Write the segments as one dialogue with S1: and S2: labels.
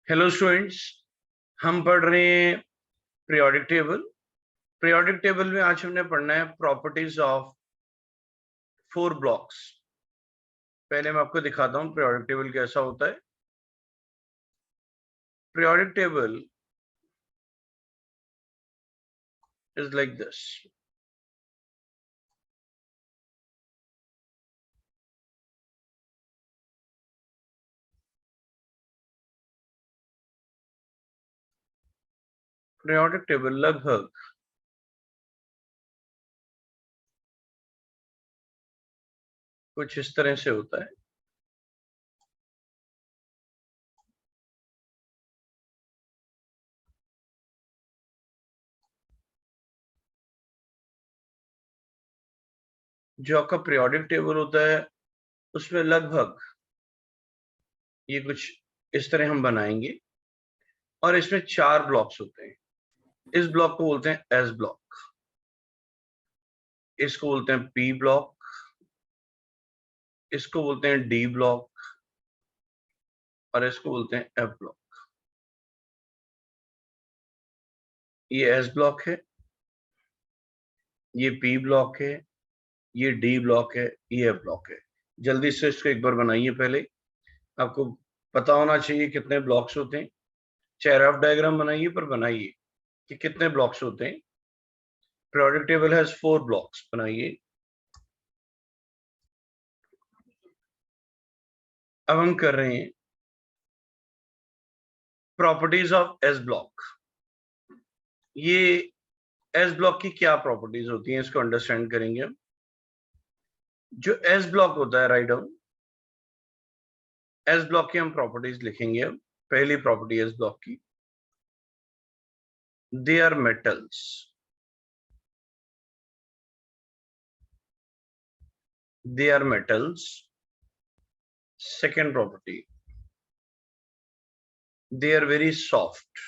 S1: Hello students, हम पढ़ रहे हैं पीरियोडिक टेबल। पीरियोडिक टेबल में आज हमने पढ़ना है प्रॉपर्टीज ऑफ 4 ब्लॉक्स। पहले मैं आपको दिखाता हूं पीरियोडिक टेबल कैसा होता है। Periodic table is like this. Periodic table लगभग कुछ इस तरह से होता है। जो आपका पीरियोडिक टेबल होता है उसमें लगभग ये कुछ इस तरह हम बनाएंगे और इसमें 4 ब्लॉक्स होते हैं। इस ब्लॉक को बोलते हैं एस ब्लॉक, इसको बोलते हैं पी ब्लॉक, इसको बोलते हैं डी ब्लॉक और इसको बोलते हैं एफ ब्लॉक। ये एस ब्लॉक है, ये पी ब्लॉक है, ये डी ब्लॉक है, ये एफ ब्लॉक है। जल्दी से इसको एक बार बनाइए। पहले आपको पता होना चाहिए कितने ब्लॉक्स होते हैं। चाहे रफ डायग्राम बनाइए पर बनाइए कि कितने ब्लॉक्स होते हैं। Periodic table has 4 blocks. बनाइए। अब हम कर रहे हैं प्रॉपर्टीज ऑफ एस ब्लॉक। ये एस ब्लॉक की क्या प्रॉपर्टीज होती हैं इसको अंडरस्टैंड करेंगे हम। जो एस ब्लॉक होता है, राइट डाउन एस ब्लॉक की हम प्रॉपर्टीज लिखेंगे। अब पहली प्रॉपर्टी एस ब्लॉक की, they are metals. They are metals. Second property, they are very soft.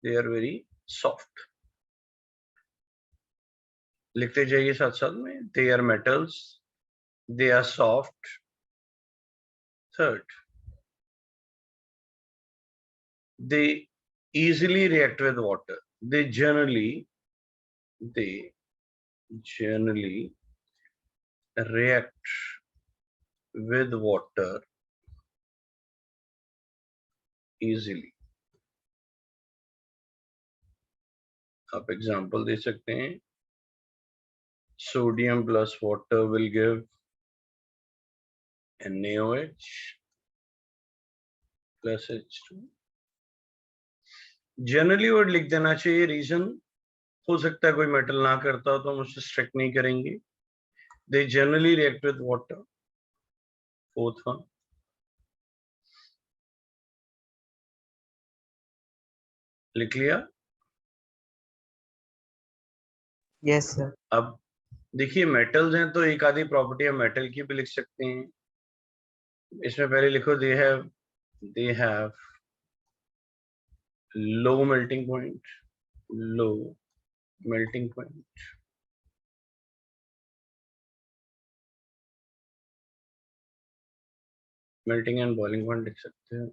S1: They are very soft. लिखते जाइए साथ साथ में। They are metals. They are soft. Third, they easily react with water. They generally react with water easily. आप example दे सकते हैं। Sodium plus water will give NaOH plus H2। Generally word लिख देना चाहिए। रीजन हो सकता है कोई मेटल ना करता हो तो हम उससे स्ट्रिक्ट नहीं करेंगे। They generally react with water. Fourth one, लिख लिया।
S2: Yes sir.
S1: अब देखिए मेटल्स हैं तो एक आधी प्रॉपर्टी हम मेटल की भी लिख सकते हैं। इसमें पहले लिखो they have low melting point. Low melting point. Melting and boiling point लिख सकते हैं।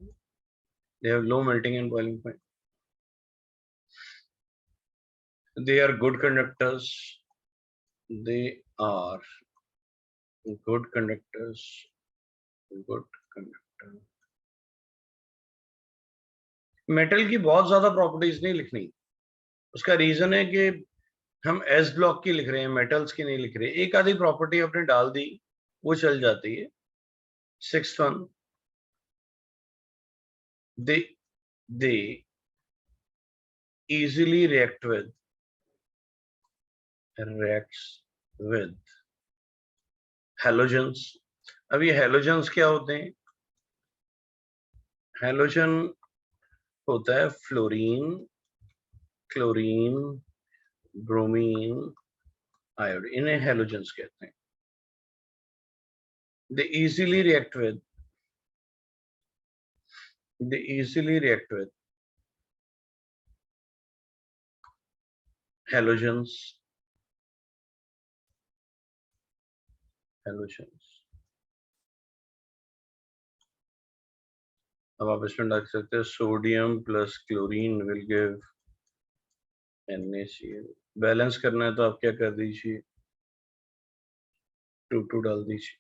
S1: They have low melting and boiling point. They are good conductors. They are good conductors. Good conductor. Metal की बहुत ज्यादा प्रॉपर्टीज नहीं लिखनी। उसका reason है कि हम एस ब्लॉक की लिख रहे हैं, मेटल्स की नहीं लिख रहे। एक आधी प्रॉपर्टी आपने डाल दी वो चल जाती है। Sixth one, they they easily reacts with halogens. अब ये हैलोजेंस क्या होते हैं? हैलोजन होता है फ्लोरीन, क्लोरीन, ब्रोमीन, आयोडीन। इन्हें हैलोजेंस कहते हैं। they easily react with they easily react with halogens अब आप इसमें डाल सकते हैं sodium plus chlorine will give NaCl। Balance करना है तो आप क्या कर दीजिए, 2 डाल दीजिए।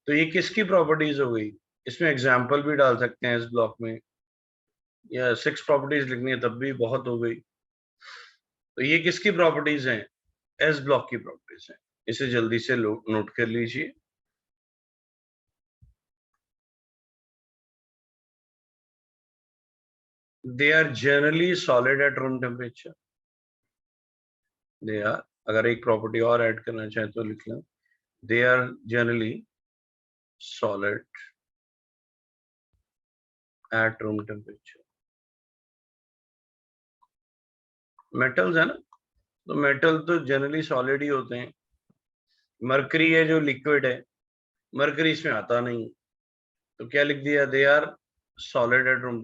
S1: तो ये किसकी प्रॉपर्टीज हो गई? इसमें एग्जाम्पल भी डाल सकते हैं इस ब्लॉक में, या 6 प्रॉपर्टीज लिखनी है तब भी बहुत हो गई। तो ये किसकी प्रॉपर्टीज हैं? एस ब्लॉक की प्रॉपर्टीज हैं। इसे जल्दी से नोट कर लीजिए। They are generally solid at room temperature. They are, अगर एक प्रॉपर्टी और ऐड करना चाहे तो लिख लें, they are generally solid at room temperature. Metals है ना, तो मेटल तो जनरली सॉलिड ही होते हैं। मरकरी है जो लिक्विड है, मरकरी इसमें आता नहीं, तो क्या लिख दिया, they are solid at room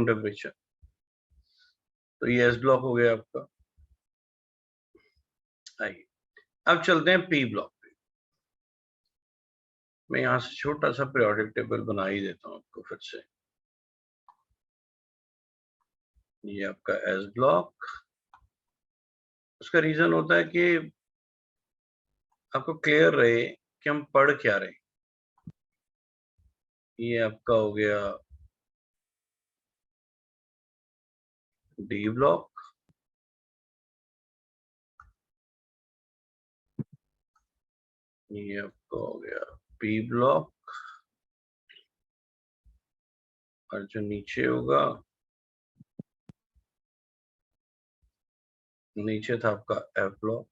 S1: temperature. तो ये एस ब्लॉक हो गया आपका। आइए अब चलते हैं पी ब्लॉक पे। मैं यहां से छोटा सा पीरियोडिक टेबल बना ही देता हूं आपको फिर से। ये आपका एस ब्लॉक। उसका रीजन होता है कि आपको क्लियर रहे कि हम पढ़ क्या रहे। ये आपका हो गया डी ब्लॉक। ये आपका हो गया पी ब्लॉक। और जो नीचे होगा, नीचे था आपका एफ ब्लॉक।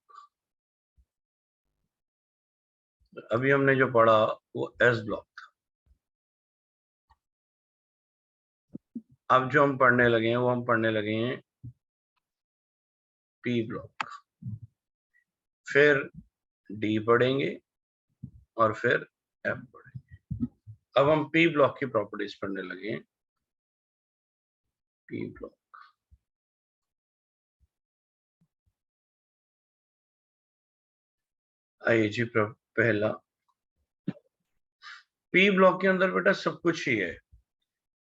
S1: अभी हमने जो पढ़ा वो एस ब्लॉक था। अब जो हम पढ़ने लगे हैं वो हम पढ़ने लगे हैं पी ब्लॉक। फिर डी पढ़ेंगे और फिर एफ पढ़ेंगे। अब हम पी ब्लॉक की प्रॉपर्टीज पढ़ने लगे हैं। पी ब्लॉक, आइए जी पहला, पी ब्लॉक के अंदर बेटा सब कुछ ही है।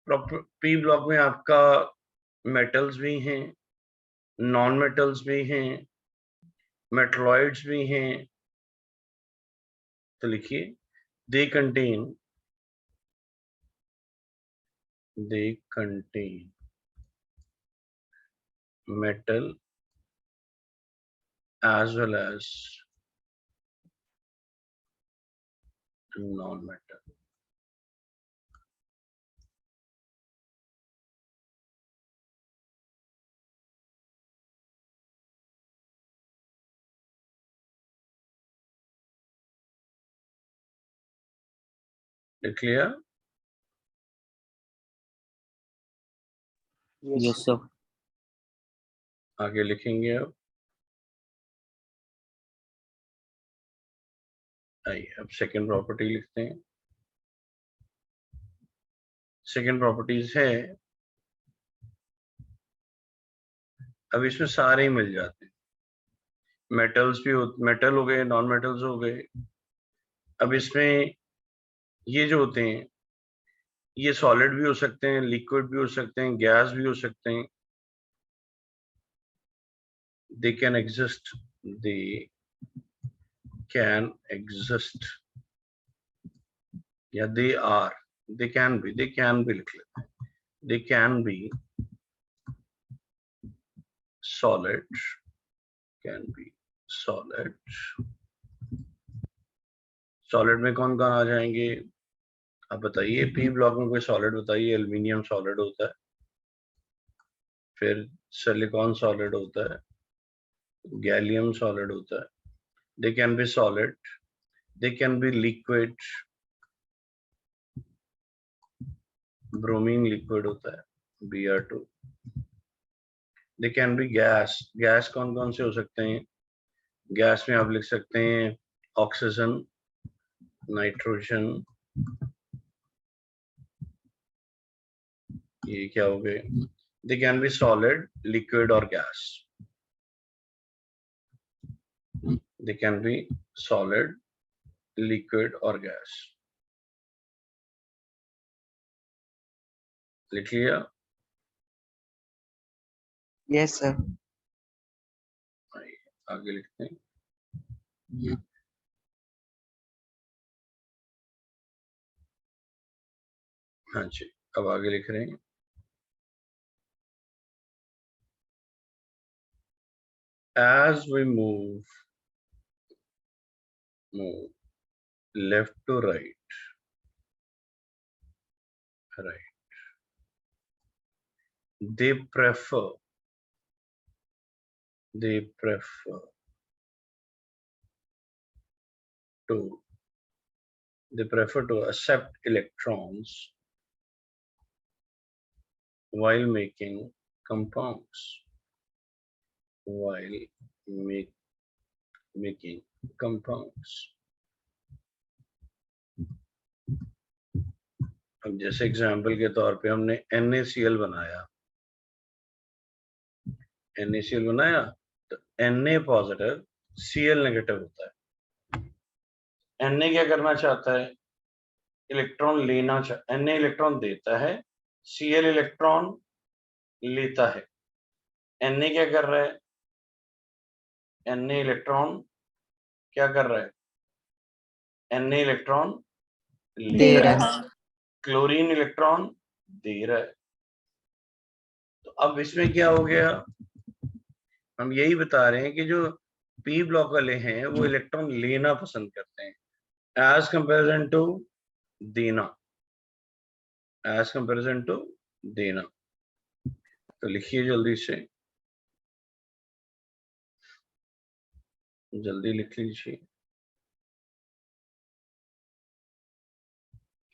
S1: पी ब्लॉक में आपका मेटल्स भी हैं, नॉन मेटल्स भी हैं, मेटलॉइड्स भी हैं। तो लिखिए, they contain metal as well as non-metal। लिख लिया?
S2: Yes, sir.
S1: आगे लिखेंगे अब। आइए अब सेकेंड प्रॉपर्टी लिखते हैं। सेकेंड प्रॉपर्टीज है, अब इसमें सारे ही मिल जाते हैं। मेटल्स भी मेटल हो गए, नॉन मेटल्स हो गए। अब इसमें ये जो होते हैं, ये सॉलिड भी हो सकते हैं, लिक्विड भी हो सकते हैं, गैस भी हो सकते हैं। They can exist, they can exist, या they are, they can be लिख लेते हैं। They can be solid, can be solid। Solid में कौन कौन आ जाएंगे आप बताइए? पी ब्लॉक में कोई सॉलिड बताइए? एल्यूमिनियम सॉलिड होता है, फिर सिलिकॉन सॉलिड होता है, गैलियम सॉलिड होता है। दे can be solid, they can B liquid, bromine liquid होता है Br2। They can B gas, gas कौन कौन से हो सकते हैं? गैस में आप लिख सकते हैं ऑक्सीजन, नाइट्रोजन, ये क्या हो गए? They can be solid, liquid और gas. They can be solid, liquid और गैस। लिख लिया?
S2: Yes, sir.
S1: आगे लिखते हैं। हाँ जी, अब आगे लिख रहे हैं। As we move left to right, they prefer to accept electrons while making compounds. Making compounds. अब जैसे एग्जाम्पल के तौर पे हमने NaCl बनाया, तो Na पॉजिटिव Cl नेगेटिव होता है। Na क्या करना चाहता है? इलेक्ट्रॉन लेना Na इलेक्ट्रॉन देता है, Cl इलेक्ट्रॉन लेता है। Na क्या कर रहा है? Na इलेक्ट्रॉन क्या कर रहा है? Na इलेक्ट्रॉन
S2: दे रहा है।
S1: क्लोरीन इलेक्ट्रॉन दे रहा है। तो अब इसमें क्या हो गया? हम यही बता रहे हैं कि जो पी ब्लॉक वाले हैं वो इलेक्ट्रॉन लेना पसंद करते हैं एज कंपेरिजन टू देना, तो लिखिए जल्दी लिख लीजिए।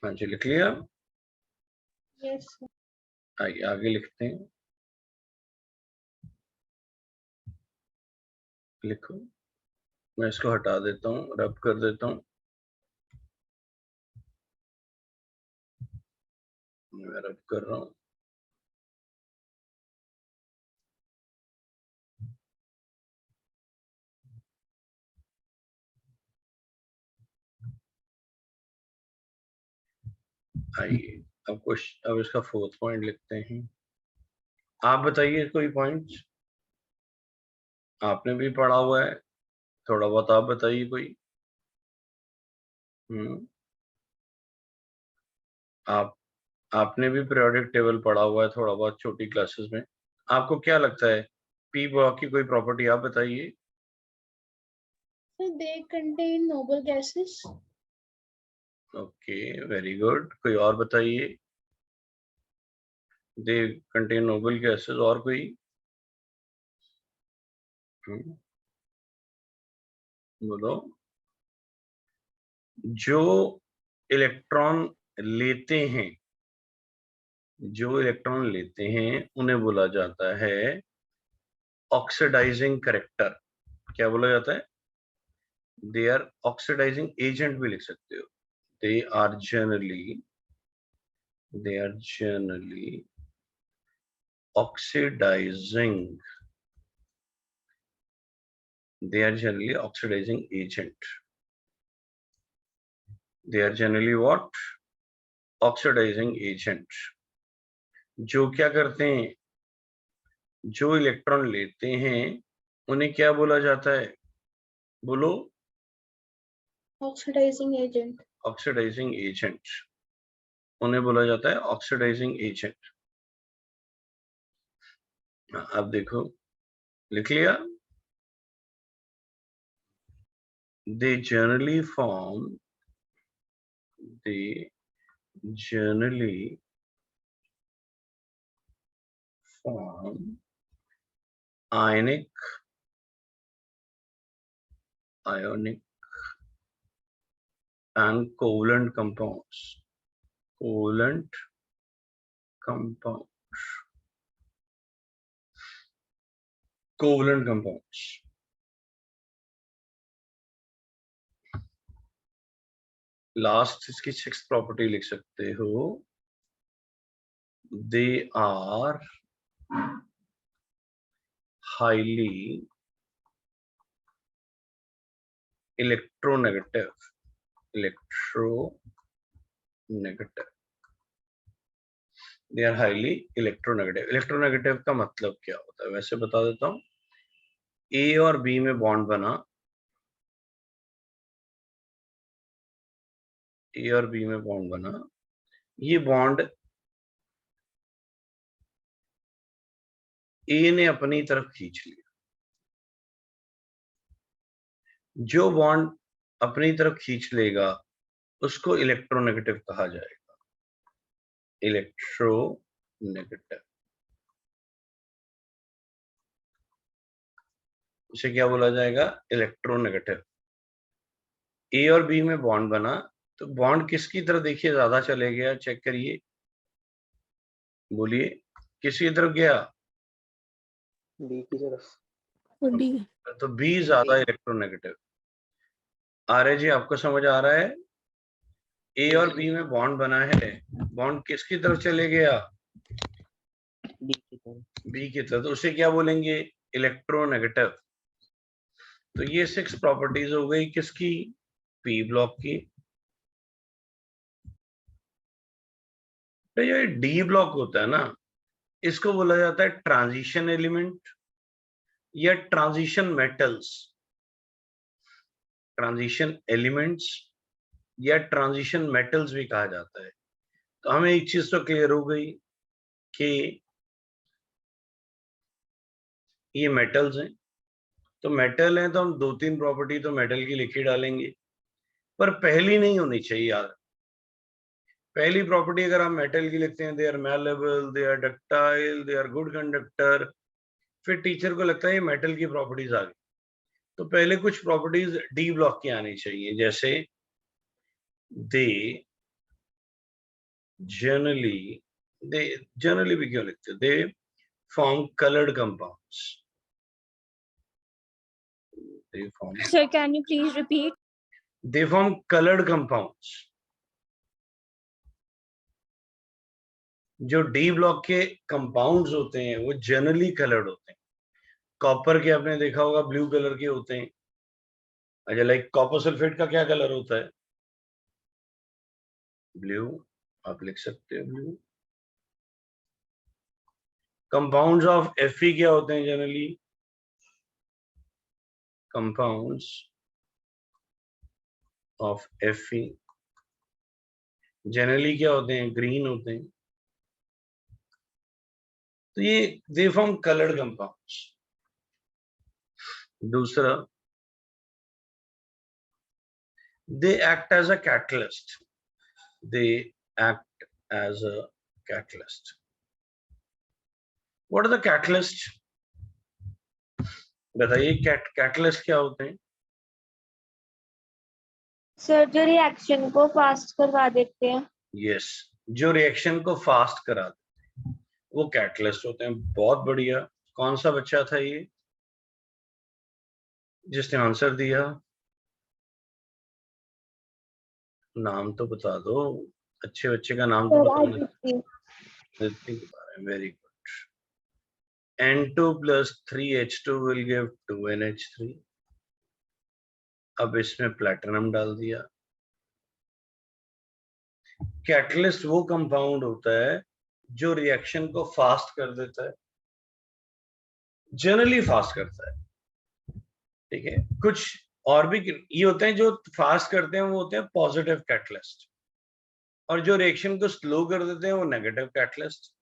S1: हाँ जी, लिख लिया?
S3: यस।
S1: आइए आगे लिखते हैं। लिखो, मैं इसको हटा देता हूँ, रब कर देता हूँ। मैं रब कर रहा हूँ। आइए अब इसका 4th पॉइंट लिखते हैं। आप बताइए कोई पॉइंट्स, आपने भी पढ़ा हुआ है, थोड़ा बहुत आप बताइए कोई। आपने भी पीरियोडिक टेबल पढ़ा हुआ है थोड़ा बहुत छोटी क्लासेस में। आपको क्या लगता है पी ब्लॉक की कोई प्रॉपर्टी आप बताइए।
S3: So they contain noble gases.
S1: Okay, very good. कोई और बताइए। They contain noble gases. और कोई? बोलो। जो इलेक्ट्रॉन लेते हैं उन्हें बोला जाता है ऑक्सीडाइजिंग करेक्टर। क्या बोला जाता है? दे आर ऑक्सीडाइजिंग एजेंट भी लिख सकते हो। They are generally oxidizing agent. They are generally what? Oxidizing agent. जो क्या करते हैं? जो इलेक्ट्रॉन लेते हैं उन्हें क्या बोला जाता है? बोलो।
S3: Oxidizing agent.
S1: ऑक्सीडाइजिंग एजेंट, उन्हें बोला जाता है ऑक्सीडाइजिंग एजेंट। अब देखो, लिख लिया? They generally form ionic and covalent compounds. Covalent compounds. Last इसकी 6th प्रॉपर्टी लिख सकते हो। They are highly electronegative. They are highly electronegative. Electronegative का मतलब क्या होता है वैसे बता देता हूं। ए और बी में बॉन्ड बना, ए और बी में बॉन्ड बना, ये बॉन्ड ए ने अपनी तरफ खींच लिया। जो बॉन्ड अपनी तरफ खींच लेगा उसको इलेक्ट्रोनेगेटिव कहा जाएगा, इलेक्ट्रोनेगेटिव। उसे क्या बोला जाएगा? इलेक्ट्रोनेगेटिव। ए और बी में बॉन्ड बना तो बॉन्ड किसकी तरफ देखिए ज्यादा चले गया, चेक करिए, बोलिए किसकी तरफ गया?
S2: बी की तरफ।
S3: डी।
S1: तो बी ज्यादा इलेक्ट्रोनेगेटिव। आर्य जी आपको समझ आ रहा है? ए और बी में बॉन्ड बना है, बॉन्ड किसकी तरफ चले गया?
S2: बी की तरफ।
S1: बी की तरफ। तो उसे क्या बोलेंगे? इलेक्ट्रोनेगेटिव। तो ये 6 प्रॉपर्टीज हो गई किसकी? पी ब्लॉक की। तो ये डी ब्लॉक होता है ना, इसको बोला जाता है ट्रांजिशन एलिमेंट या ट्रांजिशन मेटल्स। ट्रांजिशन एलिमेंट्स या ट्रांजिशन मेटल्स भी कहा जाता है। तो हमें एक चीज तो क्लियर हो गई कि ये मेटल्स हैं। तो मेटल है तो हम 2-3 प्रॉपर्टी तो मेटल की लिख ही डालेंगे, पर पहली नहीं होनी चाहिए यार। पहली प्रॉपर्टी अगर हम मेटल की लिखते हैं, they are malleable, they are ductile, they are good conductor, फिर टीचर को लगता है ये मेटल की प्रॉपर्टीज आ गई। तो पहले कुछ प्रॉपर्टीज डी ब्लॉक की आनी चाहिए, जैसे दे जनरली भी क्यों लिखते, they form coloured compounds.
S3: Sir, can you please repeat?
S1: They form colored compounds। जो डी ब्लॉक के कंपाउंड्स होते हैं वो जनरली कलर्ड होते हैं। कॉपर के आपने देखा होगा ब्लू कलर के होते हैं। अच्छा, लाइक कॉपर सल्फेट का क्या कलर होता है? ब्लू। आप लिख सकते हो ब्लू। कंपाउंड्स ऑफ Fe क्या होते हैं generally? Compounds of Fe generally क्या होते हैं? ग्रीन होते हैं। तो ये दे फॉर्म कलर्ड कंपाउंड्स। दूसरा, they act as a catalyst। they act as a catalyst। what are the catalyst? बताइए कैटलिस्ट क्या होते हैं?
S4: सर जो रिएक्शन को फास्ट करवा देते हैं।
S1: यस, जो रिएक्शन को फास्ट करा देते हैं वो कैटलिस्ट होते हैं। बहुत बढ़िया। कौन सा बच्चा था ये जिसने आंसर दिया? नाम तो बता दो, अच्छे बच्चे का नाम तो बता दो। Very good. N2 plus 3H2 will give 2NH3। अब इसमें प्लैटिनम डाल दिया। कैटलिस्ट वो कंपाउंड होता है जो रिएक्शन को फास्ट कर देता है, जनरली फास्ट करता है। ठीक है, कुछ और भी ये होते हैं जो फास्ट करते हैं, वो होते हैं पॉजिटिव कैटलिस्ट, और जो रिएक्शन को स्लो कर देते हैं वो नेगेटिव कैटलिस्ट।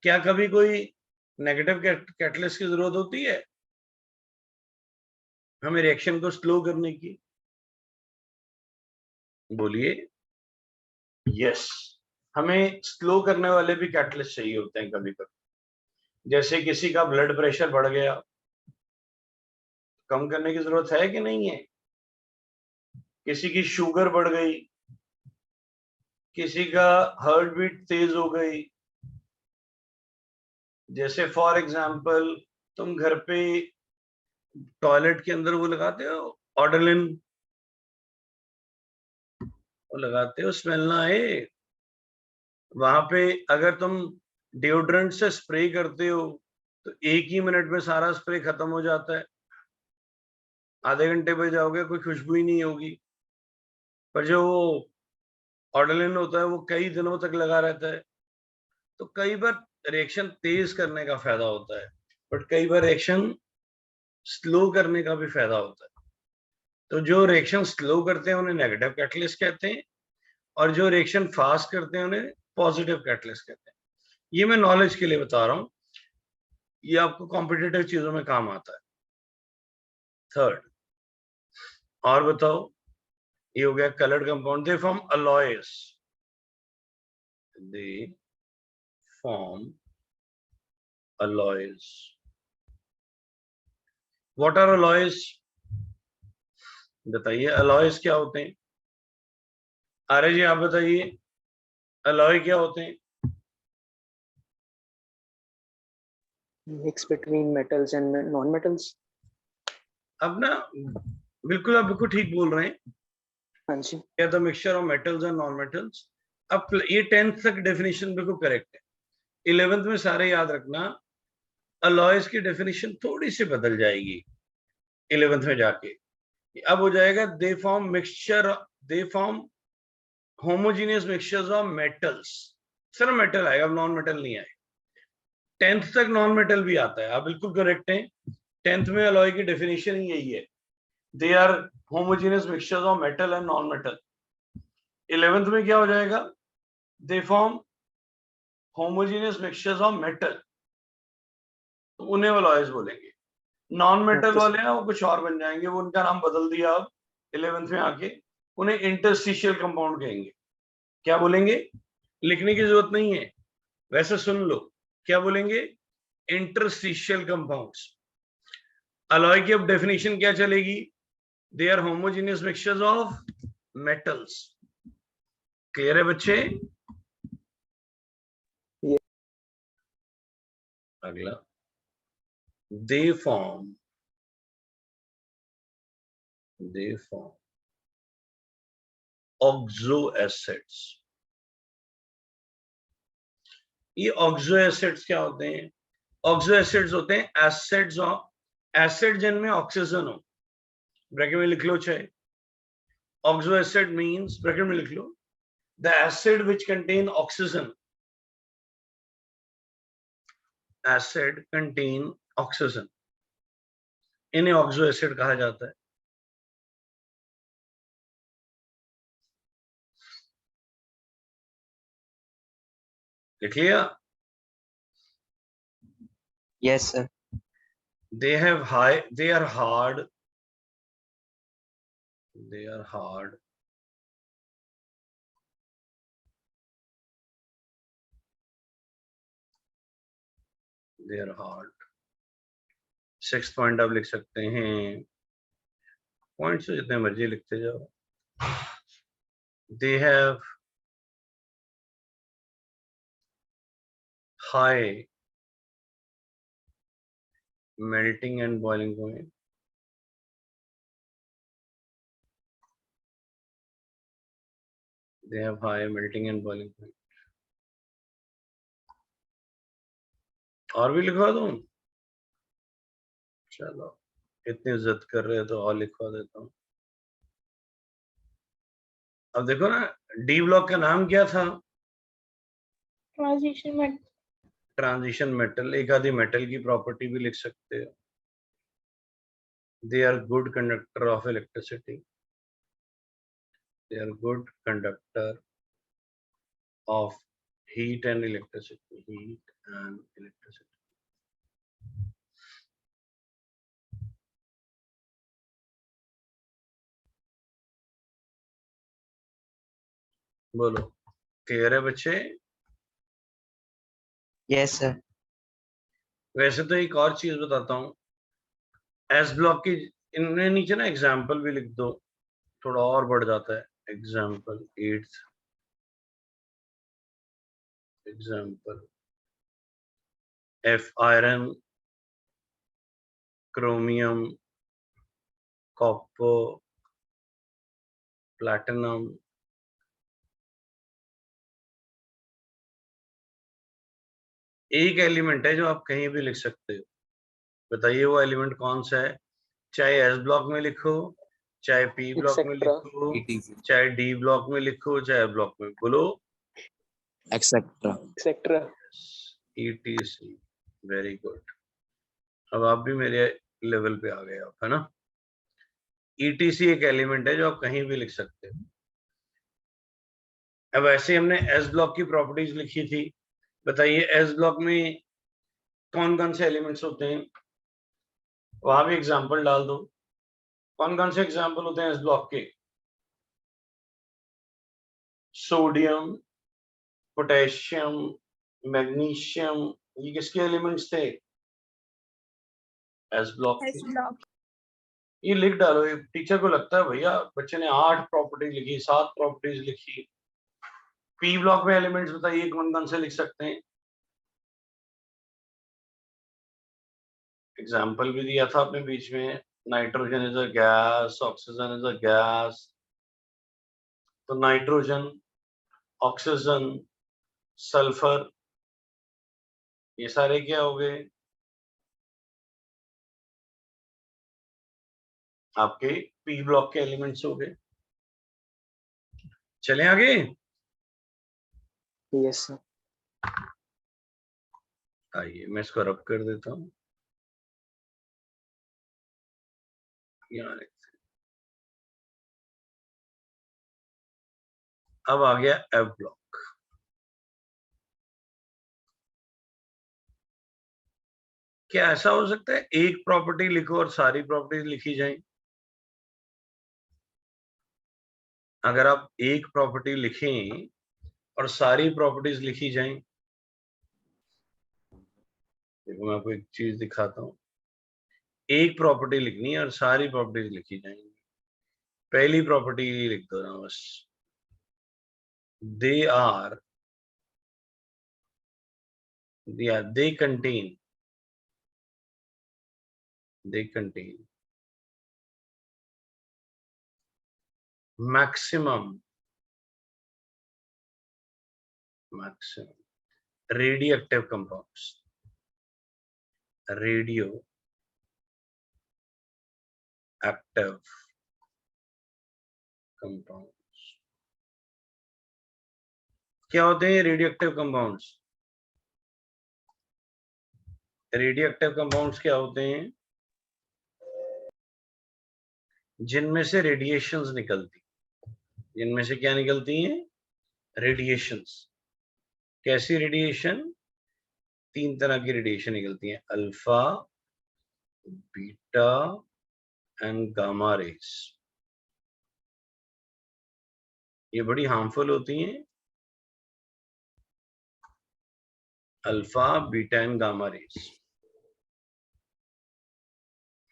S1: क्या कभी कोई नेगेटिव कैटलिस्ट की जरूरत होती है हमें रिएक्शन को स्लो करने की? बोलिए। यस, हमें स्लो करने वाले भी कैटलिस्ट चाहिए होते हैं कभी कभी। जैसे किसी का ब्लड प्रेशर बढ़ गया, कम करने की जरूरत है कि नहीं है? किसी की शुगर बढ़ गई, किसी का हार्ट बीट तेज हो गई। जैसे फॉर एग्जांपल तुम घर पे टॉयलेट के अंदर वो लगाते हो ऑर्डलिन, वो लगाते हो स्मेल ना आए। वहां पे अगर तुम डिओड्रेंट से स्प्रे करते हो तो 1 ही मिनट में सारा स्प्रे खत्म हो जाता है। आधे घंटे पे जाओगे कोई खुशबू ही नहीं होगी। पर जो ऑर्डलिन होता है वो कई दिनों तक लगा रहता है। तो कई बार रिएक्शन तेज करने का फायदा होता है, बट कई बार रिएक्शन स्लो करने का भी फायदा होता है। तो जो रिएक्शन स्लो करते हैं उन्हें नेगेटिव कैटलिस्ट कहते हैं, और जो रिएक्शन फास्ट करते हैं उन्हें पॉजिटिव कैटलिस्ट कहते हैं। ये मैं नॉलेज के लिए बता रहा हूं, ये आपको कॉम्पिटिटिव चीजों में काम आता है। थर्ड, और बताओ, ये हो गया coloured compound. They form alloys, they form alloys. What are alloys? बताइए अलॉयज क्या होते हैं? आर्य जी आप बताइए, अलॉय क्या होते हैं?
S2: Mix between metals and non-metals.
S1: अब ना बिल्कुल आप बिल्कुल ठीक बोल रहे हैं,
S2: हाँ जी।
S1: The mixture of metals and non metals. अब ये 10th तक डेफिनेशन बिल्कुल करेक्ट है। 11th में सारे याद रखना, अलॉयज की डेफिनेशन थोड़ी सी बदल जाएगी 11th में जाके। अब हो जाएगा they form mixture, they form homogeneous mixtures of metals. सिर्फ मेटल आएगा, अब नॉन मेटल नहीं आएगा। 10th तक नॉन मेटल भी आता है, आप बिल्कुल करेक्ट हैं। 10th में अलॉय की डेफिनेशन ही यही है, they are homogeneous mixtures of metal and non metal. 11th में क्या हो जाएगा? They form homogeneous mixtures of metal, तो उन्हें अलॉयज बोलेंगे। नॉन मेटल वाले हैं वो कुछ और बन जाएंगे, वो उनका नाम बदल दिया अब 11th में आके, उन्हें इंटरस्टिशियल कंपाउंड कहेंगे। क्या बोलेंगे? लिखने की जरूरत नहीं है, वैसे सुन लो। क्या बोलेंगे? Interstitial compounds. अलॉय की अब डेफिनेशन क्या चलेगी? They are homogeneous mixtures of metals. Clear है बच्चे? अगला, दे फॉर्म ऑक्सो एसिड्स। ये ऑक्सो एसिड्स क्या होते हैं? ऑक्सो एसिड्स होते हैं एसिड्स ऑफ, एसिड जिनमें ऑक्सीजन हो। ब्रैकेट में लिख लो चाहे। ऑक्सो एसिड मींस, ब्रैकेट में लिख लो, the acid which contain oxygen, acid contain oxygen, इन्हें ऑक्सो एसिड कहा जाता है। लिख लिया?
S2: Yes sir.
S1: They have high, they are hard, they are hard, they are hard। 6th point आप लिख सकते हैं, पॉइंट्स तो जितने मर्जी लिखते जाओ। They have high melting and boiling point, they have high melting and boiling point। और भी लिखवा दूं? चलो इतनी इज्जत कर रहे हो तो और लिखवा देता हूं। अब देखो ना, डी ब्लॉक का नाम क्या था?
S3: Transition metal.
S1: Transition metal. एक आधी मेटल की प्रॉपर्टी भी लिख सकते हो। They are good conductor of electricity, they are good conductor of heat and electricity, heat and electricity। बोलो, क्लियर है बच्चे?
S2: Yes sir.
S1: वैसे तो एक और चीज बताता हूँ, एस ब्लॉक की इनमें नीचे ना एग्जाम्पल भी लिख दो, थोड़ा और बढ़ जाता है। Example 8th example, F iron, chromium, copper, platinum. एक एलिमेंट है जो आप कहीं भी लिख सकते हो, बताइए वो एलिमेंट कौन सा है? चाहे एस ब्लॉक में लिखो, चाहे पी ब्लॉक में लिखो, चाहे डी ब्लॉक में लिखो, चाहे ब्लॉक में, बोलो।
S2: Etc.
S1: ETC, very good. अब आप भी मेरे लेवल पे आ गए आप, है ना। ETC एक एलिमेंट है जो आप कहीं भी लिख सकते हो। अब ऐसे हमने एस ब्लॉक की प्रॉपर्टीज लिखी थी। बताइए एस ब्लॉक में कौन कौन से एलिमेंट्स होते हैं, वहां भी एग्जांपल डाल दो। कौन कौन से एग्जांपल होते हैं एस ब्लॉक के? सोडियम, पोटेशियम, मैग्नीशियम, ये किसके एलिमेंट्स थे? एस ब्लॉक के। ये लिख डालो। ये टीचर को लगता है भैया बच्चे ने 8 प्रॉपर्टी लिखी, 7 प्रॉपर्टीज लिखी। पी ब्लॉक में एलिमेंट्स बताइए कौन कौन से लिख सकते हैं? एग्जाम्पल भी दिया था आपने बीच में, nitrogen is a gas, oxygen is a gas. तो नाइट्रोजन, ऑक्सीजन, सल्फर, ये सारे क्या हो गए? आपके पी ब्लॉक के एलिमेंट्स हो गए। चलें आगे।
S2: Yes sir.
S1: आइए मैं इसको रब कर देता हूँ। यार अब आ गया एफ ब्लॉक। क्या ऐसा हो सकता है एक प्रॉपर्टी लिखो और सारी प्रॉपर्टीज लिखी जाए? अगर आप एक प्रॉपर्टी लिखें और सारी प्रॉपर्टीज लिखी जाएं, देखो मैं आपको एक चीज दिखाता हूं। एक प्रॉपर्टी लिखनी है और सारी प्रॉपर्टीज लिखी जाएंगी। पहली प्रॉपर्टी लिख दो ना बस, they are, they contain maximum radioactive compounds. क्या होते हैं radioactive compounds? Radioactive compounds क्या होते हैं? जिनमें से रेडिएशंस निकलती। जिनमें से क्या निकलती हैं? रेडिएशंस। कैसी रेडिएशन? 3 तरह की रेडिएशन निकलती हैं, alpha, beta and gamma rays. ये बड़ी हार्मफुल होती हैं, alpha, beta and gamma rays.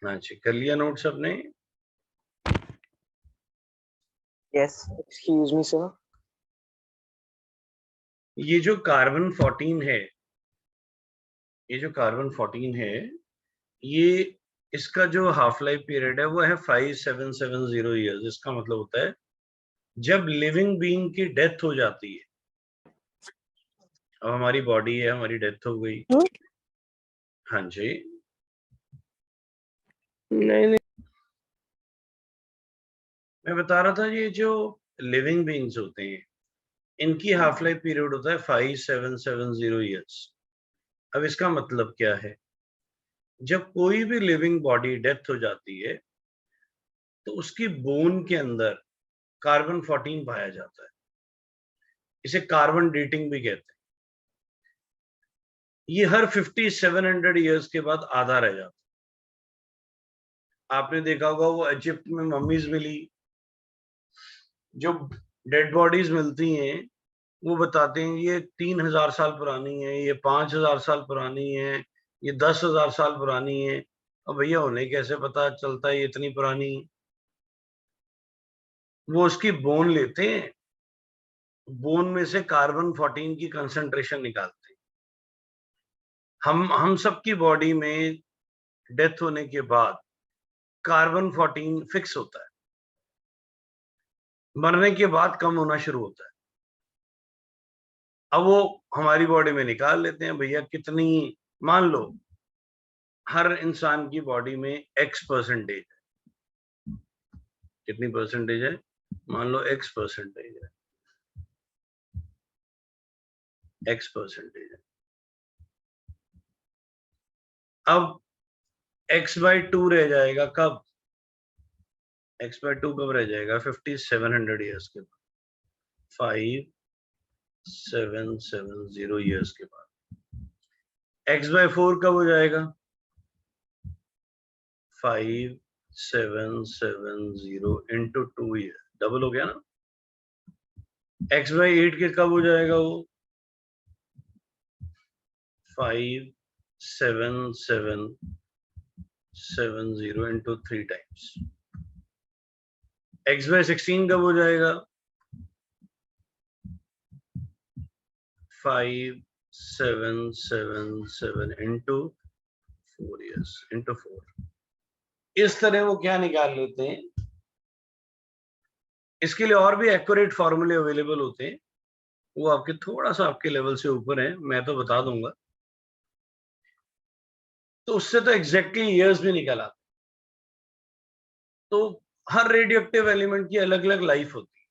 S1: हाँ जी, कर लिया नोट सबने?
S2: Yes, excuse me sir.
S1: ये जो कार्बन 14 है, ये इसका जो हाफ लाइफ पीरियड है वो है 5770 ईयर्स। इसका मतलब होता है जब लिविंग बीइंग की डेथ हो जाती है, अब हमारी बॉडी है, हमारी डेथ हो गई। हाँ जी, नहीं मैं बता रहा था ये जो लिविंग बीइंग्स होते हैं इनकी हाफ लाइफ पीरियड होता है 5770 ईयर्स। अब इसका मतलब क्या है? जब कोई भी लिविंग बॉडी डेथ हो जाती है तो उसकी बोन के अंदर कार्बन 14 पाया जाता है। इसे कार्बन डेटिंग भी कहते हैं। ये हर 5700 ईयर्स के बाद आधा रह जाता है। आपने देखा होगा वो इजिप्ट में मम्मीज मिली, जो डेड बॉडीज मिलती हैं वो बताते हैं ये 3000 साल पुरानी है, ये 5000 साल पुरानी है, ये 10,000 साल पुरानी है। अब भैया उन्हें कैसे पता चलता है ये इतनी पुरानी? वो उसकी बोन लेते हैं, बोन में से कार्बन 14 की कंसंट्रेशन निकालते हैं। हम सबकी बॉडी में डेथ होने के बाद कार्बन 14 फिक्स होता है, मरने के बाद कम होना शुरू होता है। अब वो हमारी बॉडी में निकाल लेते हैं भैया कितनी, मान लो हर इंसान की बॉडी में X परसेंटेज है। कितनी परसेंटेज है? मान लो X परसेंटेज है, X परसेंटेज है। अब x/2 रह जाएगा कब? x/2 कब रह जाएगा? 5700 ईयर्स के बाद, 5770 ईयर्स के बाद। x/4 कब हो जाएगा? 5770 into 2 ईयर, डबल हो गया ना। x/8 के कब हो जाएगा वो? 5770 into 3 times। x/16 कब हो जाएगा? 5777 into 4 years into 4। इस तरह वो क्या निकाल लेते हैं। इसके लिए और भी एक्यूरेट फॉर्मूले अवेलेबल होते हैं, वो आपके थोड़ा सा आपके लेवल से ऊपर है, मैं तो बता दूंगा। तो उससे तो एग्जैक्टली ईयर्स भी निकल आते। तो हर रेडियोएक्टिव एलिमेंट की अलग अलग लाइफ होती है।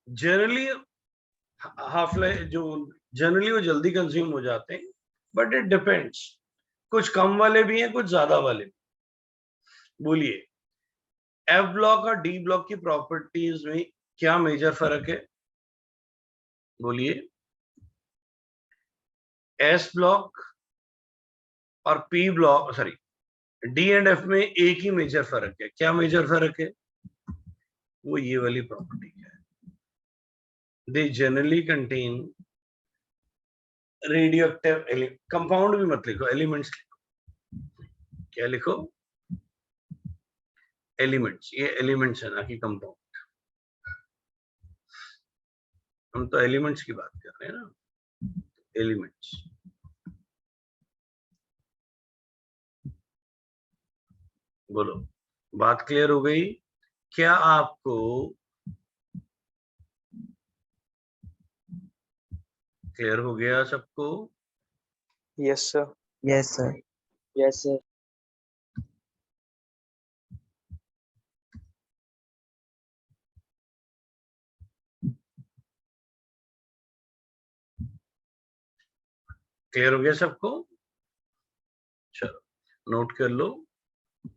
S1: जनरली हाफ लाइफ जो जनरली वो जल्दी कंज्यूम हो जाते हैं, बट इट डिपेंड्स, कुछ कम वाले भी हैं, कुछ ज्यादा वाले भी। बोलिए एफ ब्लॉक और डी ब्लॉक की प्रॉपर्टीज में क्या मेजर फर्क है? बोलिए। एस ब्लॉक और P block, sorry, D and F में एक ही मेजर फर्क है। क्या मेजर फर्क है? वो ये वाली प्रॉपर्टी है, they generally contain radioactive compound भी मत लिखो, एलिमेंट्स लिखो। क्या लिखो? एलिमेंट्स। ये एलिमेंट्स है ना कि कंपाउंड। हम तो एलिमेंट्स की बात कर रहे हैं ना, एलिमेंट्स। बोलो, बात क्लियर हो गई? क्या आपको क्लियर हो गया सबको?
S2: Yes, sir.
S5: Yes, sir.
S2: Yes, sir.
S1: Clear हो गया सबको? चलो नोट कर लो।